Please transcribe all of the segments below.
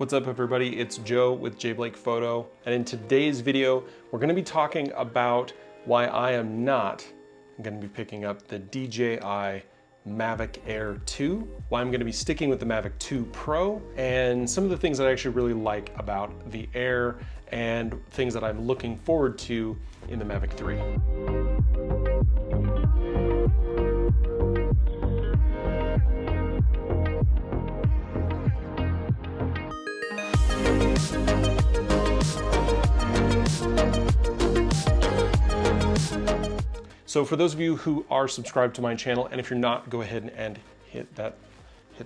What's up everybody, it's Joe with J Blake Photo, and in today's video we're going to be talking about why I am not going to be picking up the DJI Mavic Air 2, why I'm going to be sticking with the Mavic 2 Pro, and some of the things that I actually really like about the Air and things that I'm looking forward to in the Mavic 3. So for those of you who are subscribed to my channel, and if you're not, go ahead and hit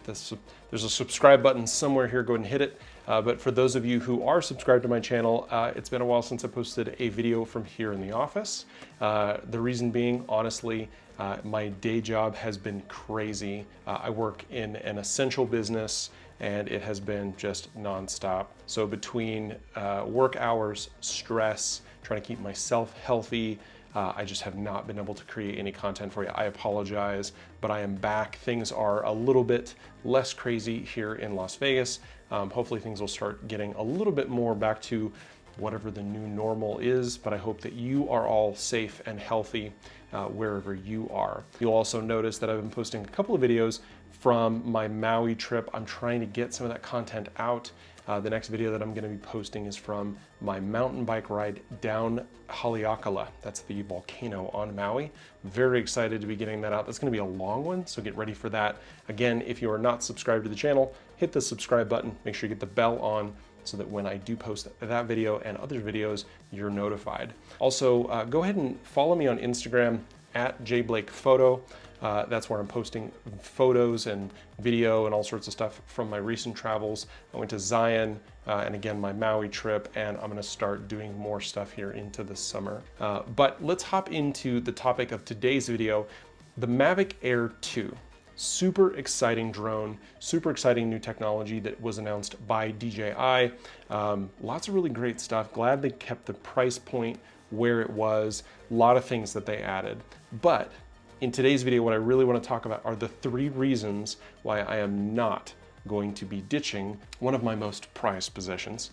this. There's a subscribe button somewhere here, go ahead and hit it. But for those of you who are subscribed to my channel, it's been a while since I posted a video from here in the office. The reason being, honestly, my day job has been crazy. I work in an essential business and it has been just nonstop. So between work hours, stress, trying to keep myself healthy, I just have not been able to create any content for you. I apologize, but I am back. Things are a little bit less crazy here in Las Vegas. Hopefully things will start getting a little bit more back to whatever the new normal is, but I hope that you are all safe and healthy wherever you are. You'll also notice that I've been posting a couple of videos from my Maui trip. I'm trying to get some of that content out. The next video that I'm going to be posting is from my mountain bike ride down Haleakala. That's the volcano on Maui. Very excited to be getting that out. That's going to be a long one, so get ready for that. Again, if you are not subscribed to the channel, hit the subscribe button. Make sure you get the bell on so that when I do post that video and other videos, you're notified. Also, go ahead and follow me on Instagram at jblakephoto. That's where I'm posting photos and video and all sorts of stuff from my recent travels. I went to Zion and again my Maui trip, and I'm going to start doing more stuff here into the summer. But let's hop into the topic of today's video, the Mavic Air 2. Super exciting drone, super exciting new technology that was announced by DJI. Lots of really great stuff. Glad they kept the price point where it was. A lot of things that they added. But in today's video, what I really want to talk about are the 3 reasons why I am not going to be ditching one of my most prized possessions,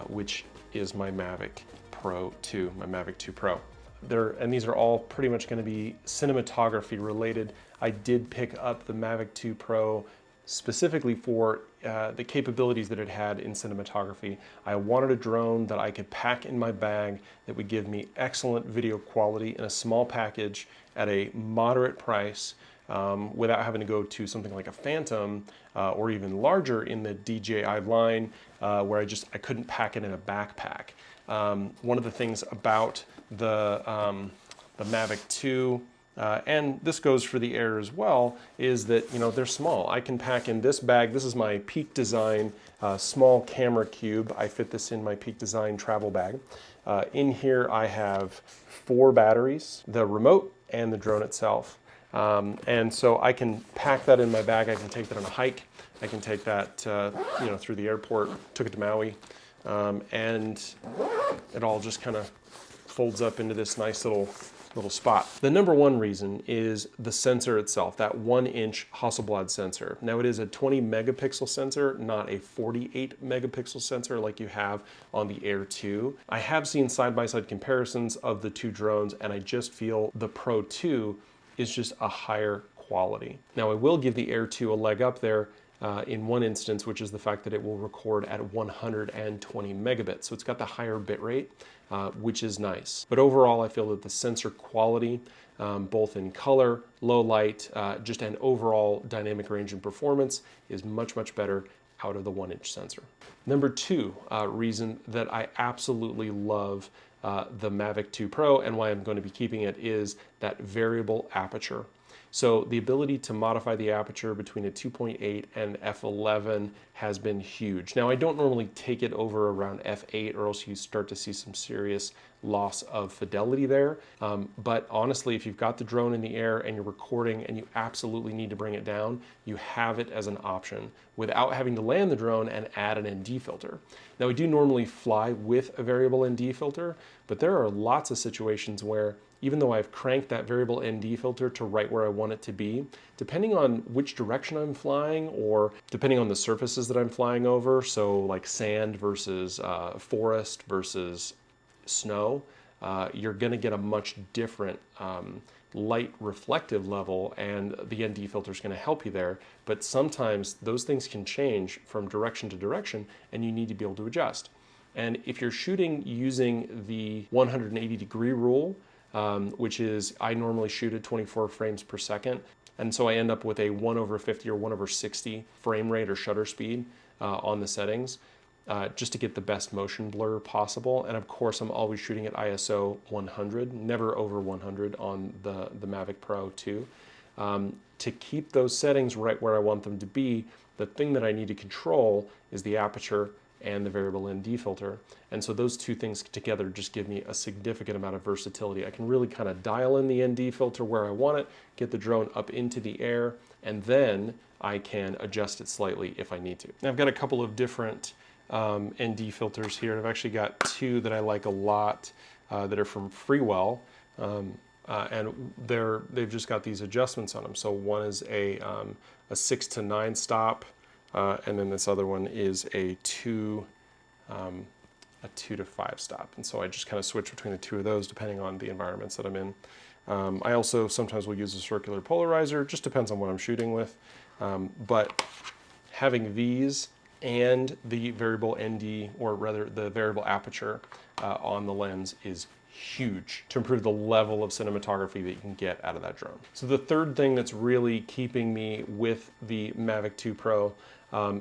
which is my Mavic Pro 2, my Mavic 2 Pro. And these are all pretty much going to be cinematography related. I did pick up the Mavic 2 Pro specifically for the capabilities that it had in cinematography. I wanted a drone that I could pack in my bag that would give me excellent video quality in a small package at a moderate price without having to go to something like a Phantom or even larger in the DJI line where I couldn't pack it in a backpack. One of the things about the Mavic 2, and this goes for the Air as well, is that they're small. I can pack in this bag. This is my Peak Design small camera cube. I fit this in my Peak Design travel bag. In here I have 4 batteries, the remote, and the drone itself. And so I can pack that in my bag. I can take that on a hike. I can take that through the airport. Took it to Maui, and it all just kind of folds up into this nice little spot. The number 1 reason is the sensor itself, that 1-inch Hasselblad sensor. Now it is a 20 megapixel sensor, not a 48 megapixel sensor like you have on the Air 2. I have seen side-by-side comparisons of the 2 drones, and I just feel the Pro 2 is just a higher quality. Now I will give the Air 2 a leg up there in one instance, which is the fact that it will record at 120 megabits. So it's got the higher bit rate, which is nice. But overall, I feel that the sensor quality, both in color, low light, just an overall dynamic range and performance is much, much better out of the 1-inch sensor. Number 2 reason that I absolutely love the Mavic 2 Pro and why I'm going to be keeping it is that variable aperture. So the ability to modify the aperture between a 2.8 and f11 has been huge. Now I don't normally take it over around f8 or else you start to see some serious loss of fidelity there. But honestly, if you've got the drone in the air and you're recording and you absolutely need to bring it down, you have it as an option without having to land the drone and add an ND filter. Now we do normally fly with a variable ND filter, but there are lots of situations where even though I've cranked that variable ND filter to right where I want it to be, depending on which direction I'm flying or depending on the surfaces that I'm flying over, so like sand versus forest versus snow, you're going to get a much different light reflective level, and the ND filter is going to help you there. But sometimes those things can change from direction to direction, and you need to be able to adjust. And if you're shooting using the 180-degree rule, which is I normally shoot at 24 frames per second, and so I end up with a 1/50 or 1/60 frame rate or shutter speed on the settings, just to get the best motion blur possible. And of course, I'm always shooting at ISO 100, never over 100 on the Mavic Pro 2. To keep those settings right where I want them to be, the thing that I need to control is the aperture and the variable ND filter. And so those two things together just give me a significant amount of versatility. I can really kind of dial in the ND filter where I want it, get the drone up into the air, and then I can adjust it slightly if I need to. Now I've got a couple of different ND filters here. I've actually got two that I like a lot that are from Freewell, and they've just got these adjustments on them. So one is a 6 to 9 stop, and then this other one is a 2 to 5 stop. And so I just kind of switch between the two of those depending on the environments that I'm in. I also sometimes will use a circular polarizer, just depends on what I'm shooting with. But having these and the variable ND, or rather the variable aperture on the lens is huge to improve the level of cinematography that you can get out of that drone. So the third thing that's really keeping me with the Mavic 2 Pro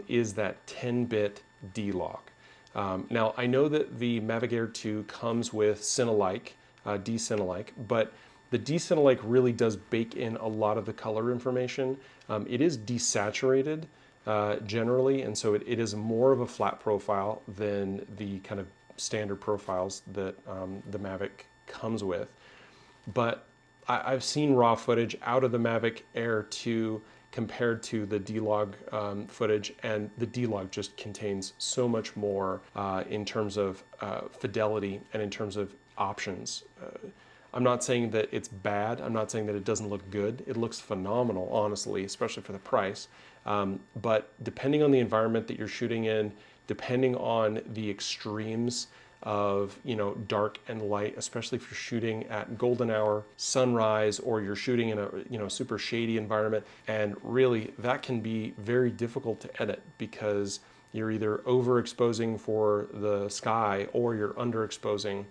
is that 10-bit D-Log. Now I know that the Mavic Air 2 comes with Cinelike, D-Cinelike, but the D-Cinelike really does bake in a lot of the color information. It is desaturated generally, and so it is more of a flat profile than the kind of standard profiles that the Mavic comes with. But I've seen raw footage out of the Mavic Air 2 compared to the D-Log footage, and the D-Log just contains so much more in terms of fidelity and in terms of options. I'm not saying that it's bad. I'm not saying that it doesn't look good. It looks phenomenal, honestly, especially for the price. But depending on the environment that you're shooting in, depending on the extremes of, you know, dark and light, especially if you're shooting at golden hour, sunrise, or you're shooting in a, you know, super shady environment, and really that can be very difficult to edit because you're either overexposing for the sky or you're underexposing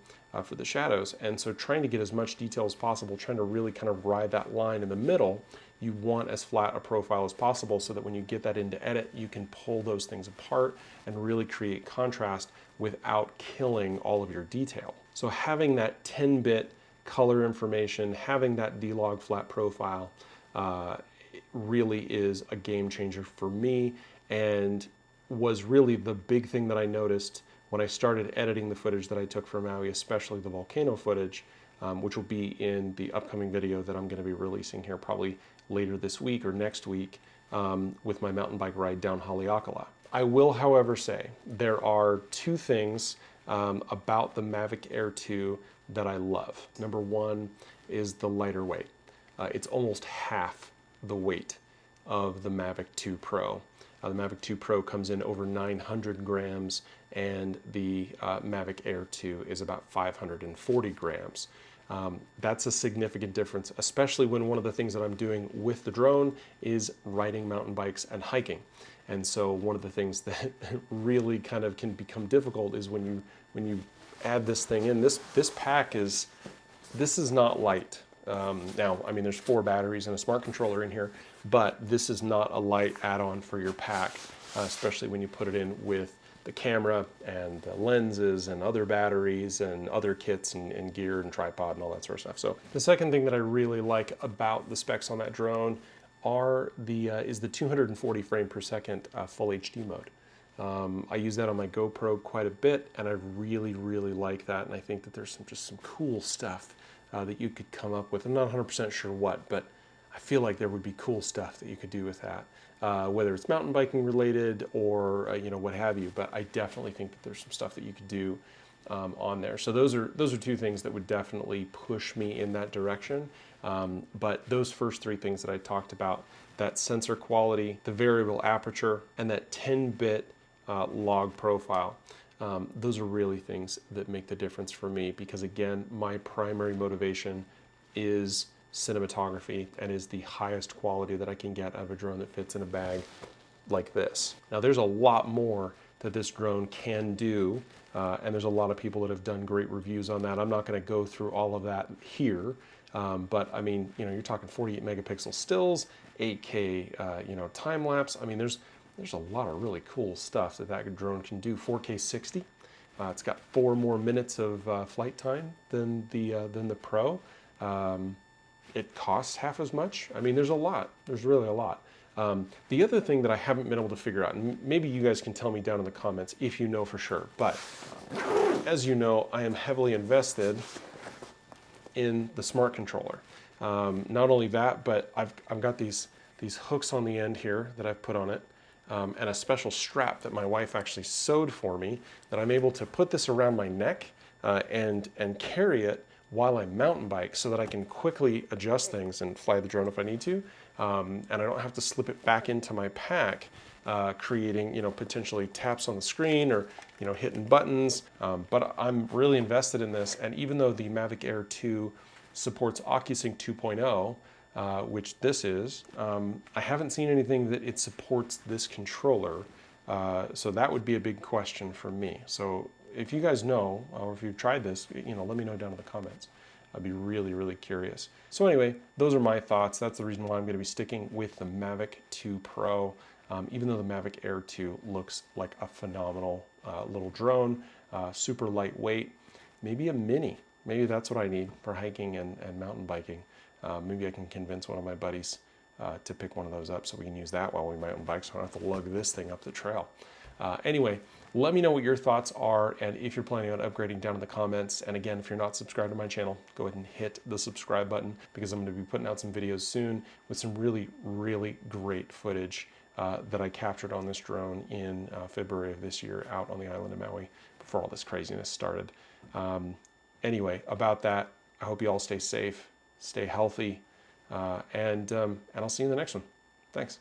for the shadows. And so trying to get as much detail as possible, trying to really kind of ride that line in the middle, you want as flat a profile as possible so that when you get that into edit, you can pull those things apart and really create contrast without killing all of your detail. So having that 10-bit color information, having that D-Log flat profile really is a game changer for me, and was really the big thing that I noticed when I started editing the footage that I took for Maui, especially the volcano footage, which will be in the upcoming video that I'm going to be releasing here probably later this week or next week with my mountain bike ride down Haleakala. I will, however, say there are two things about the Mavic Air 2 that I love. Number one is the lighter weight. It's almost half the weight of the Mavic 2 Pro. The Mavic 2 Pro comes in over 900 grams, and the Mavic Air 2 is about 540 grams. That's a significant difference, especially when one of the things that I'm doing with the drone is riding mountain bikes and hiking. And so one of the things that really kind of can become difficult is when you add this thing in. This pack is not light. Now, I mean, there's 4 batteries and a smart controller in here, but this is not a light add-on for your pack, especially when you put it in with the camera and the lenses and other batteries and other kits and gear and tripod and all that sort of stuff. So the second thing that I really like about the specs on that drone is the 240 frame per second full HD mode. I use that on my GoPro quite a bit, and I really, really like that. And I think that there's just some cool stuff that you could come up with. I'm not 100% sure what, but I feel like there would be cool stuff that you could do with that, whether it's mountain biking related or you know, what have you. But I definitely think that there's some stuff that you could do on there. So those are two things that would definitely push me in that direction. But those first three things that I talked about, that sensor quality, the variable aperture, and that 10-bit log profile, those are really things that make the difference for me, because again, my primary motivation is cinematography and is the highest quality that I can get out of a drone that fits in a bag like this. Now there's a lot more that this drone can do, and there's a lot of people that have done great reviews on that. I'm not going to go through all of that here, but I mean, you know, you're talking 48 megapixel stills, 8K, you know, time lapse. I mean, there's a lot of really cool stuff that drone can do. 4K 60. It's got 4 more minutes of flight time than the Pro. It costs half as much. I mean, there's a lot. There's really a lot. The other thing that I haven't been able to figure out, and maybe you guys can tell me down in the comments if you know for sure, but as you know, I am heavily invested in the smart controller. Not only that, but I've got these hooks on the end here that I've put on it, and a special strap that my wife actually sewed for me, that I'm able to put this around my neck and carry it while I mountain bike, so that I can quickly adjust things and fly the drone if I need to, and I don't have to slip it back into my pack, creating, you know, potentially taps on the screen or, you know, hitting buttons. But I'm really invested in this, and even though the Mavic Air 2 supports OcuSync 2.0, which this is, I haven't seen anything that it supports this controller, so that would be a big question for me. So if you guys know, or if you've tried this, you know, let me know down in the comments. I'd be really, really curious. So anyway, those are my thoughts. That's the reason why I'm going to be sticking with the Mavic 2 Pro, even though the Mavic Air 2 looks like a phenomenal little drone, super lightweight, maybe a mini. Maybe that's what I need for hiking and mountain biking. Maybe I can convince one of my buddies to pick one of those up so we can use that while we mountain bike, so I don't have to lug this thing up the trail. Anyway, let me know what your thoughts are, and if you're planning on upgrading, down in the comments. And again, if you're not subscribed to my channel, go ahead and hit the subscribe button, because I'm going to be putting out some videos soon with some really, really great footage that I captured on this drone in February of this year out on the island of Maui before all this craziness started. Anyway, about that, I hope you all stay safe, stay healthy, and I'll see you in the next one. Thanks.